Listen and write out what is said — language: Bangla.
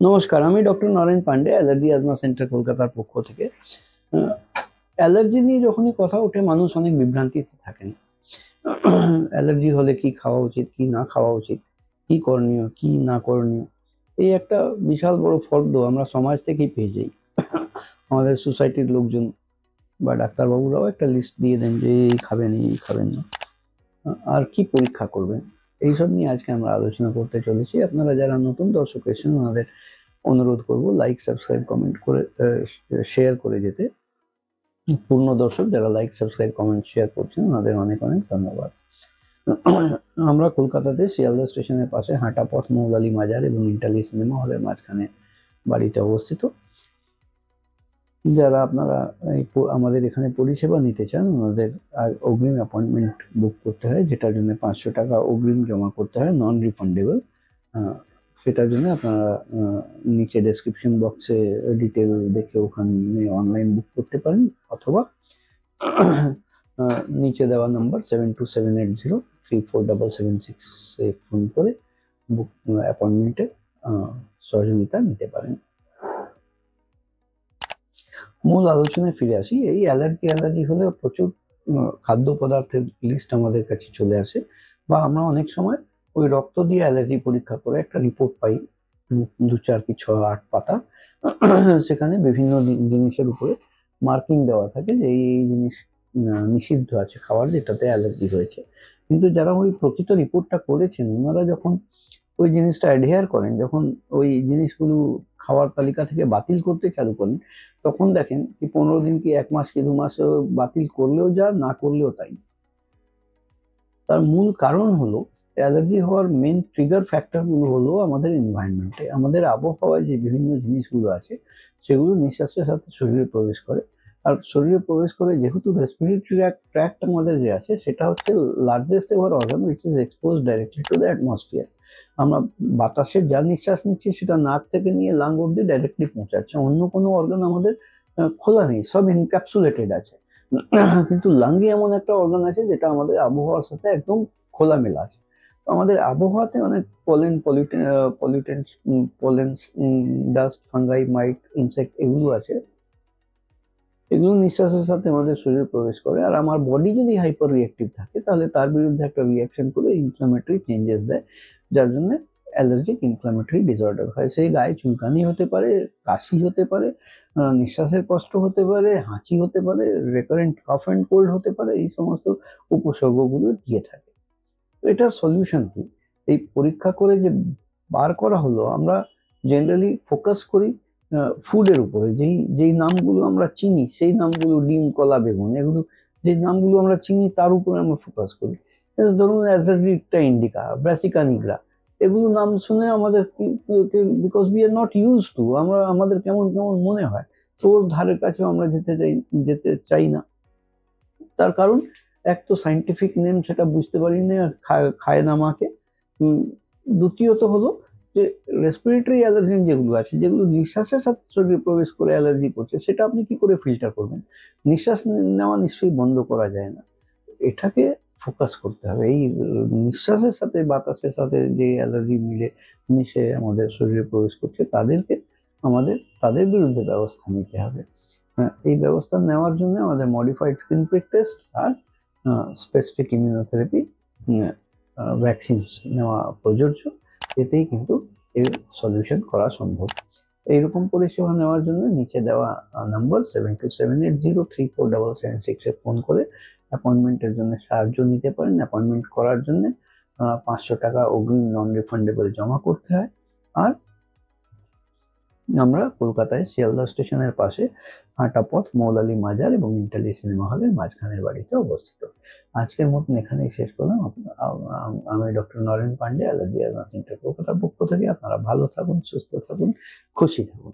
নমস্কার, আমি doctor Naren Pandey, allergy asthma centre কলকাতার পক্ষ থেকে। অ্যালার্জি নিয়ে যখনই কথা ওঠে মানুষ অনেক বিভ্রান্তিতে থাকেন। অ্যালার্জি হলে কি খাওয়া উচিত, কি না খাওয়া উচিত, কি করণীয়, কি না করণীয়, এই একটা বিশাল বড় ফর্দ আমরা সমাজ থেকেই পেয়ে যাই। আমাদের সোসাইটির লোকজন বা ডাক্তারবাবুরাও একটা লিস্ট দিয়ে দেন যে এই খাবেন, এই খাবেন না, আর কি পরীক্ষা করবেন। এইসব নিয়ে আজকে আমরা আলোচনা করতে চলেছি। আপনারা যারা নতুন দর্শক এসেছেন ওনাদের অনুরোধ করব লাইক, সাবস্ক্রাইব, কমেন্ট করে শেয়ার করে যেতে। পূর্ণ দর্শক যারা লাইক, সাবস্ক্রাইব, কমেন্ট, শেয়ার করছেন ওনাদের অনেক অনেক ধন্যবাদ। আমরা কলকাতাতে শিয়ালদা স্টেশনের পাশে হাঁটা পথ, মৌলালী মাজার এবং ইন্টালি সিনেমা হলের মাঝখানে বাড়িতে অবস্থিত। যারা আপনারা আমাদের এখানে পরিষেবা নিতে চান ওনাদের অগ্রিম অ্যাপয়েন্টমেন্ট বুক করতে হয়, যেটার জন্য 500 টাকা অগ্রিম জমা করতে হয়, নন রিফান্ডেবল। সেটার জন্য আপনারা নিচে ডেসক্রিপশন বক্সে ডিটেল দেখে ওখানে অনলাইন বুক করতে পারেন, অথবা নিচে দেওয়া নাম্বার 7278034776 ফোন করে বুক অ্যাপয়েন্টমেন্টের সহযোগিতা নিতে পারেন। মূল আলোচনায় ফিরে আসি। এই অ্যালার্জি হলে প্রচুর খাদ্য পদার্থের লিস্ট আমাদের কাছে চলে আসে, বা আমরা অনেক সময় ওই রক্ত দিয়ে অ্যালার্জি পরীক্ষা করে একটা রিপোর্ট পাই, 2-4 কি 6-8 পাতা। সেখানে বিভিন্ন জিনিসের উপরে মার্কিং দেওয়া থাকে যে এই জিনিস নিষিদ্ধ আছে খাওয়ার, যেটাতে অ্যালার্জি হয়েছে। কিন্তু যারা ওই প্রকৃত রিপোর্টটা করেছেন ওনারা যখন ওই জিনিসটা অ্যাডহেয়ার করেন, যখন ওই জিনিসগুলো খাওয়ার তালিকা থেকে বাতিল করতে চালু করেন, তখন দেখেন কি 15 দিন কি 1 মাস কি 2 মাস বাতিল করলেও যা, না করলেও তাই। তার মূল কারণ হলো অ্যালার্জি হওয়ার মেন ট্রিগার ফ্যাক্টরগুলো হলো আমাদের এনভায়রনমেন্টে, আমাদের আবহাওয়ায় যে বিভিন্ন জিনিসগুলো আছে সেগুলো নিঃশ্বাসের সাথে শরীরে প্রবেশ করে। আর শরীরে প্রবেশ করে যেহেতু রেসপিরেটরি ট্র্যাক্ট আমাদের যে আছে সেটা হচ্ছে largest ever organ which is expose directly to the atmosphere. আমরা বাতাসের যা নিঃশ্বাস নিচ্ছি সেটা নাক থেকে নিয়ে লাং অব্দি ডাইরেক্টলি পৌঁছাচ্ছে। অন্য কোনো অর্গান আমাদের খোলা নেই, সব ইনক্যাপসুলেটেড আছে। কিন্তু লাংয়ে এমন একটা অর্গান আছে যেটা আমাদের আবহাওয়ার সাথে একদম খোলামেলা আছে। তো আমাদের আবহাওয়াতে অনেক পলিউটেন্টস, পোলেন্স, ডাস্ট, ফাঙ্গাই, মাইট, ইনসেক্ট এগুলো আছে। এগুলো নিঃশ্বাসের সাথে আমাদের শরীরে প্রবেশ করে, আর আমার বডি যদি হাইপার রিঅ্যাক্টিভ থাকে তাহলে তার বিরুদ্ধে একটা রিঅ্যাকশন করে ইনফ্লামেটরি চেঞ্জেস দেয়, যার জন্য অ্যালার্জিক ইনফ্লামেটরি ডিসঅর্ডার হয়। সেই গায়ে চুলকানি হতে পারে, কাশি হতে পারে, নিঃশ্বাসের কষ্ট হতে পারে, হাঁচি হতে পারে, রেকারেন্ট কাফ অ্যান্ড কোল্ড হতে পারে। এই সমস্ত উপসর্গগুলো দিয়ে থাকে। তো এটার সলিউশন কি? এই পরীক্ষা করে যে বার করা হলো, আমরা জেনারেলি ফোকাস করি ফুডের উপরে। যেই নামগুলো আমরা চিনি সেই নামগুলো, ডিম, কলা, বেগুন, এগুলো যে নামগুলো আমরা চিনি তার উপরে আমরা ফোকাস করি। ধরুন অ্যাজাডিকটা ইন্ডিকা, ব্রাসিকা নিগ্রা, এগুলো নাম শুনে আমাদের because we are not use to, আমাদের কেমন কেমন মনে হয়, তো ওর ধারের কাছেও আমরা যেতে চাই না। তার কারণ এক তো সাইন্টিফিক নেম সেটা বুঝতে পারি না, খায় না মাকে। দ্বিতীয়ত হলো যে রেসপিরেটরি অ্যালার্জেন যেগুলো আছে, যেগুলো নিঃশ্বাসের সাথে শরীরে প্রবেশ করে অ্যালার্জি করছে, সেটা আপনি কি করে ফিল্টার করবেন? নিঃশ্বাস নেওয়া নিশ্চয়ই বন্ধ করা যায় না। এটাকে ফোকাস করতে হবে। এই নিঃশ্বাসের সাথে বাতাসের সাথে যে অ্যালার্জি মিশে আমাদের শরীরে প্রবেশ করছে তাদের বিরুদ্ধে ব্যবস্থা নিতে হবে। হ্যাঁ, এই ব্যবস্থা নেওয়ার জন্য আমাদের মডিফাইড স্কিন প্রিক টেস্ট আর স্পেসিফিক ইমিউনোথেরাপি ভ্যাকসিন নেওয়া প্রযোজ্য। এতেই কিন্তু এর সলিউশন করা সম্ভব। এইরকম পরিষেবা নেওয়ার জন্য নিচে দেওয়া নাম্বার 7278034776 ফোন করে অ্যাপয়েন্টমেন্টের জন্য সাহায্য নিতে পারেন। অ্যাপয়েন্টমেন্ট করার জন্য 500 টাকা অগ্রিম নন রিফান্ডেবল জমা করতে হয়। আর আমরা কলকাতায় শিয়ালদা স্টেশনের পাশে হাঁটা পথ, মৌলালী মাজার এবং ইন্টালি সিনেমা হলের মাঝখানের বাড়িতে অবস্থিত। আজকের মতন এখানেই শেষ করলাম। আমি doctor Naren Pandey, allergy asthma centre কলকাতার পক্ষ থেকে। আপনারা ভালো থাকুন, সুস্থ থাকুন, খুশি থাকুন।